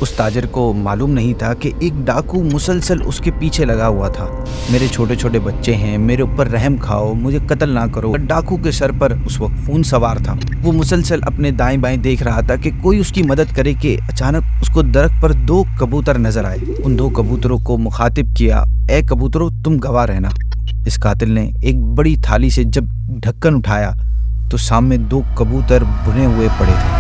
اس تاجر کو معلوم نہیں تھا کہ ایک ڈاکو مسلسل اس کے پیچھے لگا ہوا تھا۔ میرے چھوٹے چھوٹے بچے ہیں، میرے اوپر رحم کھاؤ، مجھے قتل نہ کرو۔ ڈاکو کے سر پر اس وقت خون سوار تھا۔ وہ مسلسل اپنے دائیں بائیں دیکھ رہا تھا کہ کوئی اس کی مدد کرے کہ اچانک اس کو درخت پر 2 کبوتر نظر آئے۔ ان 2 کبوتروں کو مخاطب کیا، اے کبوتروں تم گواہ رہنا۔ اس قاتل نے ایک بڑی تھالی سے جب ڈھکن اٹھایا تو سامنے 2 کبوتر بھنے ہوئے پڑے تھے۔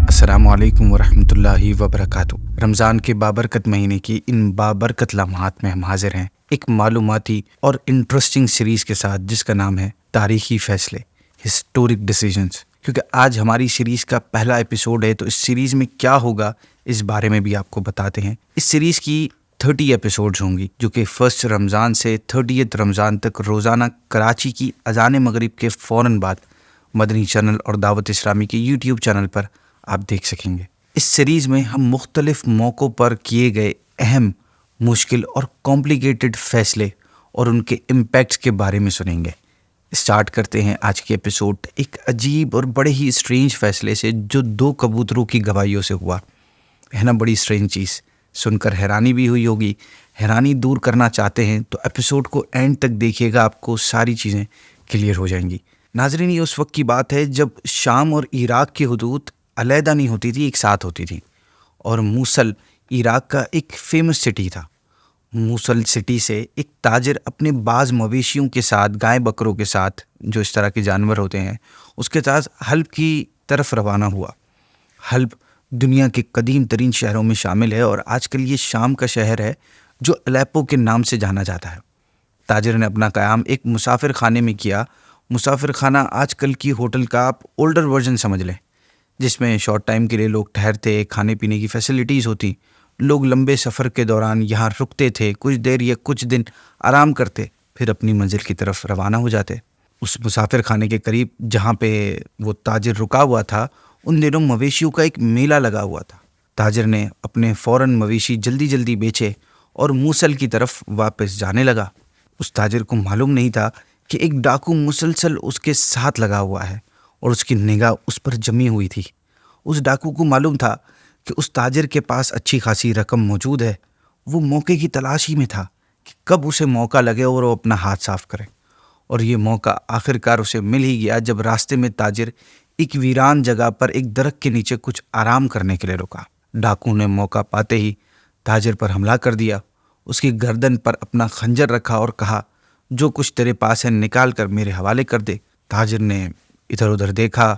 السلام علیکم ورحمۃ اللہ وبرکاتہ۔ رمضان کے بابرکت مہینے کی ان بابرکت لمحات میں ہم حاضر ہیں ایک معلوماتی اور انٹرسٹنگ سیریز کے ساتھ جس کا نام ہے تاریخی فیصلے، ہسٹورک ڈیسیژنز۔ کیونکہ آج ہماری سیریز کا پہلا ایپیسوڈ ہے تو اس سیریز میں کیا ہوگا اس بارے میں بھی آپ کو بتاتے ہیں۔ اس سیریز کی 30 ایپیسوڈز ہوں گی جو کہ 1 رمضان سے 30 رمضان تک روزانہ کراچی کی اذان مغرب کے فوراً بعد مدنی چینل اور دعوت اسلامی کے یوٹیوب چینل پر آپ دیکھ سکیں گے۔ اس سیریز میں ہم مختلف موقعوں پر کیے گئے اہم، مشکل اور کمپلیکیٹڈ فیصلے اور ان کے امپیکٹس کے بارے میں سنیں گے۔ اسٹارٹ کرتے ہیں آج کے ایپیسوڈ ایک عجیب اور بڑے ہی اسٹرینج فیصلے سے جو 2 کبوتروں کی گواہیوں سے ہوا ہے نا۔ بڑی اسٹرینج چیز سن کر حیرانی بھی ہوئی ہوگی۔ حیرانی دور کرنا چاہتے ہیں تو ایپیسوڈ کو اینڈ تک دیکھیے گا، آپ کو ساری چیزیں کلیئر ہو جائیں گی۔ ناظرین، یہ اس وقت کی بات ہے جب شام اور عراق کی حدود علیحدہ نہیں ہوتی تھی، ایک ساتھ ہوتی تھی، اور موصل عراق کا ایک فیمس سٹی تھا۔ موصل سٹی سے ایک تاجر اپنے بعض مویشیوں کے ساتھ، گائے بکروں کے ساتھ، جو اس طرح کے جانور ہوتے ہیں، اس کے ساتھ حلب کی طرف روانہ ہوا۔ حلب دنیا کے قدیم ترین شہروں میں شامل ہے اور آج کل یہ شام کا شہر ہے جو الیپو کے نام سے جانا جاتا ہے۔ تاجر نے اپنا قیام ایک مسافر خانے میں کیا۔ مسافر خانہ آج کل کی ہوٹل کا آپ اولڈر ورژن سمجھ لیں، جس میں شارٹ ٹائم کے لیے لوگ ٹھہرتے، کھانے پینے کی فیسلٹیز ہوتی، لوگ لمبے سفر کے دوران یہاں رکتے تھے، کچھ دیر یا کچھ دن آرام کرتے، پھر اپنی منزل کی طرف روانہ ہو جاتے۔ اس مسافر خانے کے قریب جہاں پہ وہ تاجر رکا ہوا تھا ان دنوں مویشیوں کا ایک میلہ لگا ہوا تھا۔ تاجر نے اپنے فوراً مویشی جلدی جلدی بیچے اور موصل کی طرف واپس جانے لگا۔ اس تاجر کو معلوم نہیں تھا کہ ایک ڈاکو مسلسل اس کے ساتھ لگا ہوا ہے اور اس کی نگاہ اس پر جمی ہوئی تھی۔ اس ڈاکو کو معلوم تھا کہ اس تاجر کے پاس اچھی خاصی رقم موجود ہے۔ وہ موقع کی تلاش ہی میں تھا کہ کب اسے موقع لگے اور وہ اپنا ہاتھ صاف کرے، اور یہ موقع آخرکار اسے مل ہی گیا جب راستے میں تاجر ایک ویران جگہ پر ایک درخت کے نیچے کچھ آرام کرنے کے لیے رکا۔ ڈاکو نے موقع پاتے ہی تاجر پر حملہ کر دیا، اس کی گردن پر اپنا خنجر رکھا اور کہا، جو کچھ تیرے پاس ہے نکال کر میرے حوالے کر دے۔ تاجر نے ادھر ادھر دیکھا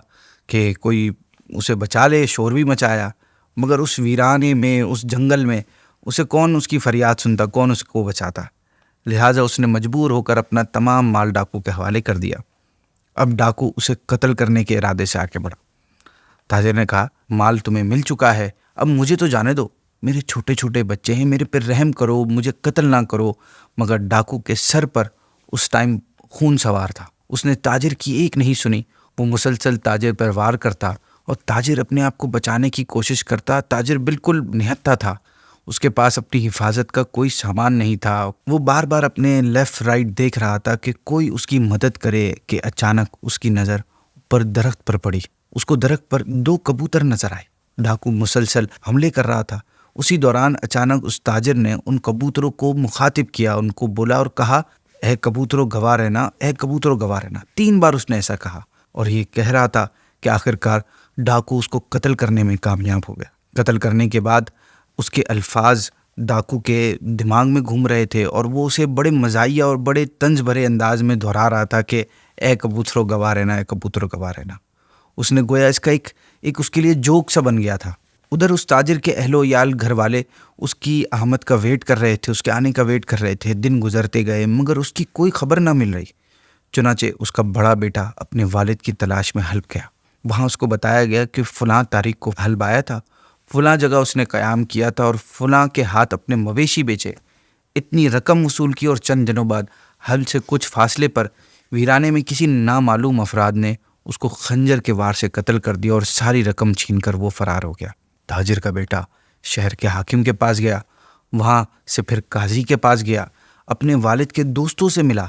کہ کوئی اسے بچا لے، شور بھی مچایا، مگر اس ویرانے میں، اس جنگل میں اسے کون اس کی فریاد سنتا، کون اس کو بچاتا۔ لہٰذا اس نے مجبور ہو کر اپنا تمام مال ڈاکو کے حوالے کر دیا۔ اب ڈاکو اسے قتل کرنے کے ارادے سے آگے بڑھا۔ تاجر نے کہا، مال تمہیں مل چکا ہے، اب مجھے تو جانے دو، میرے چھوٹے چھوٹے بچے ہیں، میرے پر رحم کرو، مجھے قتل نہ کرو۔ مگر ڈاکو کے سر پر اس ٹائم خون سوار تھا۔ اس نے تاجر کی ایک نہیں سنی، وہ مسلسل تاجر پر وار کرتا اور تاجر اپنے آپ کو بچانے کی کوشش کرتا۔ تاجر بالکل نہتھا تھا، اس کے پاس اپنی حفاظت کا کوئی سامان نہیں تھا۔ وہ بار بار اپنے لیفٹ رائٹ دیکھ رہا تھا کہ کوئی اس کی مدد کرے کہ اچانک اس کی نظر پر درخت پر پڑی۔ اس کو درخت پر 2 کبوتر نظر آئے۔ ڈاکو مسلسل حملے کر رہا تھا۔ اسی دوران اچانک اس تاجر نے ان کبوتروں کو مخاطب کیا، ان کو بولا اور کہا، اے کبوتروں گواہ رہنا، اے کبوتروں گواہ رہنا۔ 3 بار اس نے ایسا کہا اور یہ کہہ رہا تھا کہ آخرکار ڈاکو اس کو قتل کرنے میں کامیاب ہو گیا۔ قتل کرنے کے بعد اس کے الفاظ ڈاکو کے دماغ میں گھوم رہے تھے اور وہ اسے بڑے مزاحیہ اور بڑے طنز بھرے انداز میں دہرا رہا تھا کہ اے کبوتروں گواہ رہنا، اے کبوتروں گواہ رہنا۔ اس نے گویا اس کا ایک اس کے لیے جوک سا بن گیا تھا۔ ادھر اس تاجر کے اہل و عیال، گھر والے اس کی آمد کا ویٹ کر رہے تھے، اس کے آنے کا ویٹ کر رہے تھے۔ دن گزرتے گئے مگر اس کی کوئی خبر نہ مل رہی۔ چنانچہ اس کا بڑا بیٹا اپنے والد کی تلاش میں حلب گیا۔ وہاں اس کو بتایا گیا کہ فلاں تاریخ کو حلب آیا تھا، فلاں جگہ اس نے قیام کیا تھا اور فلاں کے ہاتھ اپنے مویشی بیچے، اتنی رقم وصول کی، اور چند دنوں بعد حلب سے کچھ فاصلے پر ویرانے میں کسی نامعلوم افراد نے اس کو خنجر کے وار سے قتل کر دیا اور ساری رقم چھین کر وہ فرار ہو گیا۔ تاجر کا بیٹا شہر کے حاکم کے پاس گیا، وہاں سے پھر قاضی کے پاس گیا، اپنے والد کے دوستوں سے ملا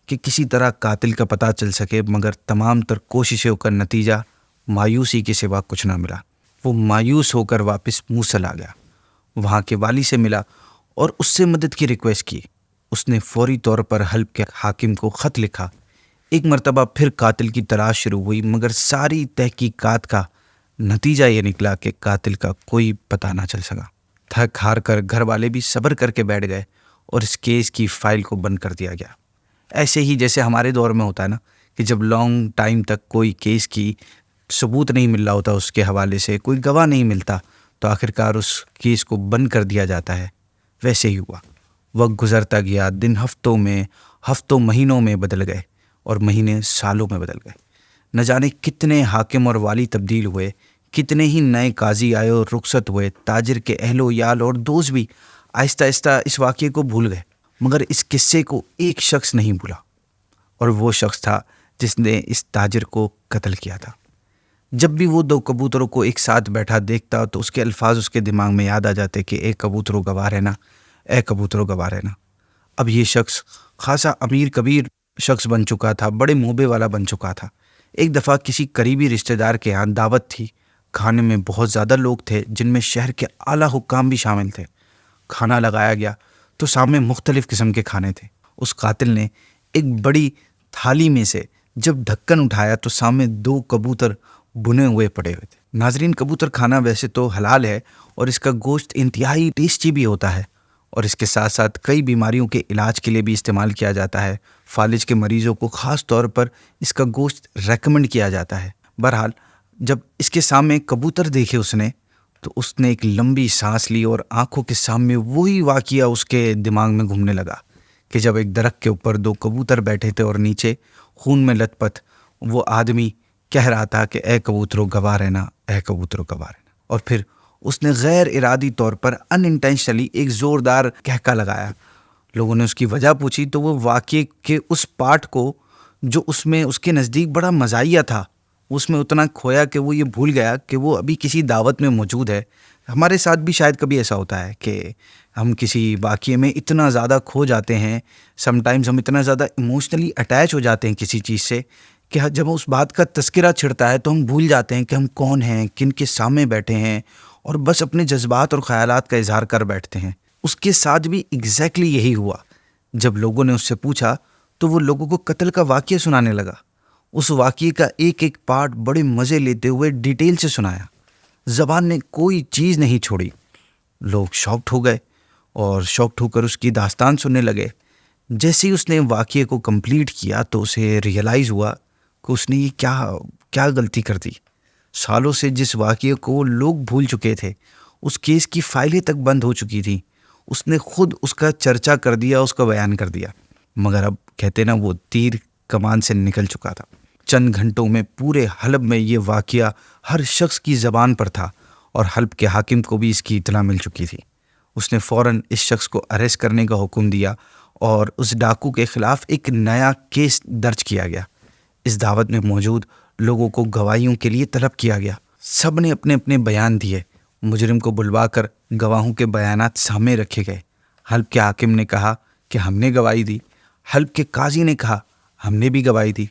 کہ کسی طرح قاتل کا پتہ چل سکے، مگر تمام تر کوششوں کا نتیجہ مایوسی کے سوا کچھ نہ ملا۔ وہ مایوس ہو کر واپس موصل آ گیا۔ وہاں کے والی سے ملا اور اس سے مدد کی ریکویسٹ کی۔ اس نے فوری طور پر حلب کے حاکم کو خط لکھا۔ ایک مرتبہ پھر قاتل کی تلاش شروع ہوئی، مگر ساری تحقیقات کا نتیجہ یہ نکلا کہ قاتل کا کوئی پتہ نہ چل سکا۔ تھک ہار کر گھر والے بھی صبر کر کے بیٹھ گئے اور اس کیس کی فائل کو بند کر دیا گیا۔ ایسے ہی جیسے ہمارے دور میں ہوتا ہے نا کہ جب لانگ ٹائم تک کوئی کیس کی ثبوت نہیں مل رہا ہوتا، اس کے حوالے سے کوئی گواہ نہیں ملتا، تو آخرکار اس کیس کو بند کر دیا جاتا ہے، ویسے ہی ہوا۔ وقت گزرتا گیا، دن ہفتوں مہینوں میں بدل گئے اور مہینے سالوں میں بدل گئے۔ نہ جانے کتنے حاکم اور والی تبدیل ہوئے، کتنے ہی نئے قاضی آئے اور رخصت ہوئے۔ تاجر کے اہل و عیال اور دوست بھی آہستہ آہستہ اس واقعے کو بھول گئے، مگر اس قصے کو ایک شخص نہیں بھولا، اور وہ شخص تھا جس نے اس تاجر کو قتل کیا تھا۔ جب بھی وہ دو کبوتروں کو ایک ساتھ بیٹھا دیکھتا تو اس کے الفاظ اس کے دماغ میں یاد آ جاتے کہ اے کبوتروں گواہ رہنا، اے کبوتروں گواہ رہنا۔ اب یہ شخص خاصا امیر کبیر شخص بن چکا تھا، بڑے موبے والا بن چکا تھا۔ ایک دفعہ کسی قریبی رشتہ دار کے ہاں دعوت تھی۔ کھانے میں بہت زیادہ لوگ تھے، جن میں شہر کے اعلیٰ حکام بھی شامل تھے۔ کھانا لگایا گیا تو سامنے مختلف قسم کے کھانے تھے۔ اس قاتل نے ایک بڑی تھالی میں سے جب ڈھکن اٹھایا تو سامنے 2 کبوتر بنے ہوئے پڑے ہوئے تھے۔ ناظرین، کبوتر کھانا ویسے تو حلال ہے اور اس کا گوشت انتہائی ٹیسٹی بھی ہوتا ہے، اور اس کے ساتھ ساتھ کئی بیماریوں کے علاج کے لیے بھی استعمال کیا جاتا ہے۔ فالج کے مریضوں کو خاص طور پر اس کا گوشت ریکمنڈ کیا جاتا ہے۔ بہرحال جب اس کے سامنے کبوتر دیکھے اس نے تو اس نے ایک لمبی سانس لی اور آنکھوں کے سامنے وہی واقعہ اس کے دماغ میں گھومنے لگا کہ جب ایک درخت کے اوپر 2 کبوتر بیٹھے تھے اور نیچے خون میں لت پت وہ آدمی کہہ رہا تھا کہ اے کبوتروں گواہ رہنا، اے کبوتروں گواہ رہنا۔ اور پھر اس نے غیر ارادی طور پر انٹینشنلی ایک زوردار کہکا لگایا۔ لوگوں نے اس کی وجہ پوچھی تو وہ واقعے کے اس پارٹ کو جو اس میں اس کے نزدیک بڑا مزاحیہ تھا، اس میں اتنا کھویا کہ وہ یہ بھول گیا کہ وہ ابھی کسی دعوت میں موجود ہے۔ ہمارے ساتھ بھی شاید کبھی ایسا ہوتا ہے کہ ہم کسی واقعے میں اتنا زیادہ کھو جاتے ہیں، سم ٹائمز ہم اتنا زیادہ ایموشنلی اٹیچ ہو جاتے ہیں کسی چیز سے کہ جب اس بات کا تذکرہ چھڑتا ہے تو ہم بھول جاتے ہیں کہ ہم کون ہیں، کن کے سامنے بیٹھے ہیں، اور بس اپنے جذبات اور خیالات کا اظہار کر بیٹھتے ہیں۔ اس کے ساتھ بھی ایگزیکٹلی یہی ہوا۔ جب لوگوں نے اس سے پوچھا تو وہ لوگوں کو قتل کا واقعہ سنانے لگا۔ اس واقعے کا ایک ایک پارٹ بڑے مزے لیتے ہوئے ڈیٹیل سے سنایا، زبان نے کوئی چیز نہیں چھوڑی۔ لوگ شاکڈ ہو گئے اور شاکڈ ہو کر اس کی داستان سننے لگے۔ جیسے ہی اس نے واقعے کو کمپلیٹ کیا تو اسے ریئلائز ہوا کہ اس نے یہ کیا غلطی کر دی۔ سالوں سے جس واقعے کو لوگ بھول چکے تھے، اس کیس کی فائلیں تک بند ہو چکی تھیں، اس نے خود اس کا چرچا کر دیا، اس کا بیان کر دیا۔ مگر اب کہتے نا وہ تیر کمان سے نکل چکا تھا۔ چند گھنٹوں میں پورے حلب میں یہ واقعہ ہر شخص کی زبان پر تھا، اور حلب کے حاکم کو بھی اس کی اطلاع مل چکی تھی۔ اس نے فوراً اس شخص کو اریسٹ کرنے کا حکم دیا اور اس ڈاکو کے خلاف ایک نیا کیس درج کیا گیا۔ اس دعوت میں موجود لوگوں کو گواہیوں کے لیے طلب کیا گیا۔ سب نے اپنے اپنے بیان دیے۔ مجرم کو بلوا کر گواہوں کے بیانات سامنے رکھے گئے۔ حلب کے حاکم نے کہا کہ ہم نے گواہی دی۔ حلب کے قاضی نے کہا ہم نے بھی گواہی دی۔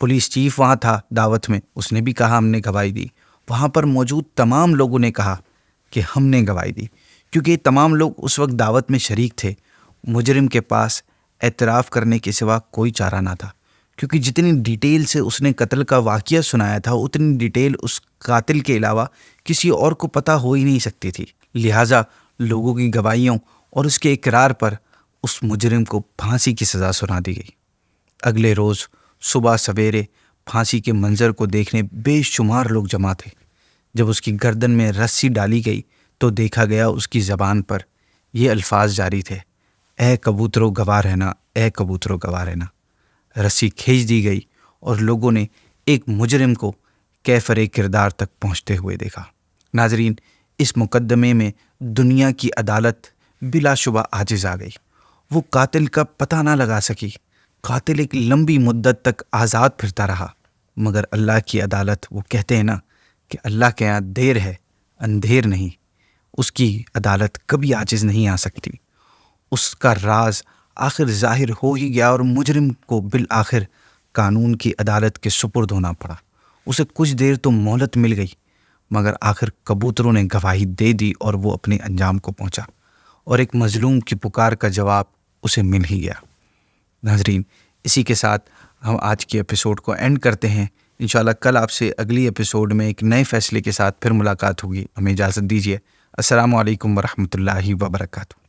پولیس چیف وہاں تھا دعوت میں، اس نے بھی کہا ہم نے گواہی دی۔ وہاں پر موجود تمام لوگوں نے کہا کہ ہم نے گواہی دی، کیونکہ یہ تمام لوگ اس وقت دعوت میں شریک تھے۔ مجرم کے پاس اعتراف کرنے کے سوا کوئی چارہ نہ تھا، کیونکہ جتنی ڈیٹیل سے اس نے قتل کا واقعہ سنایا تھا اتنی ڈیٹیل اس قاتل کے علاوہ کسی اور کو پتہ ہو ہی نہیں سکتی تھی۔ لہٰذا لوگوں کی گواہیوں اور اس کے اقرار پر اس مجرم کو پھانسی کی سزا سنا دی گئی۔ اگلے روز صبح سویرے پھانسی کے منظر کو دیکھنے بے شمار لوگ جمع تھے۔ جب اس کی گردن میں رسی ڈالی گئی تو دیکھا گیا اس کی زبان پر یہ الفاظ جاری تھے، اے کبوتروں گواہ رہنا، اے کبوتروں گواہ رہنا۔ رسی کھینچ دی گئی اور لوگوں نے ایک مجرم کو کیفر کردار تک پہنچتے ہوئے دیکھا۔ ناظرین، اس مقدمے میں دنیا کی عدالت بلا شبہ عاجز آ گئی۔ وہ قاتل کا پتہ نہ لگا سکی۔ قاتل ایک لمبی مدت تک آزاد پھرتا رہا، مگر اللہ کی عدالت، وہ کہتے ہیں نا کہ اللہ کے یہاں دیر ہے اندھیر نہیں، اس کی عدالت کبھی عاجز نہیں آ سکتی۔ اس کا راز آخر ظاہر ہو ہی گیا اور مجرم کو بالآخر قانون کی عدالت کے سپرد ہونا پڑا۔ اسے کچھ دیر تو مہلت مل گئی، مگر آخر کبوتروں نے گواہی دے دی اور وہ اپنے انجام کو پہنچا، اور ایک مظلوم کی پکار کا جواب اسے مل ہی گیا۔ ناظرین، اسی کے ساتھ ہم آج کے ایپیسوڈ کو اینڈ کرتے ہیں۔ انشاءاللہ کل آپ سے اگلی ایپیسوڈ میں ایک نئے فیصلے کے ساتھ پھر ملاقات ہوگی۔ ہمیں اجازت دیجیے۔ السلام علیکم ورحمۃ اللہ وبرکاتہ۔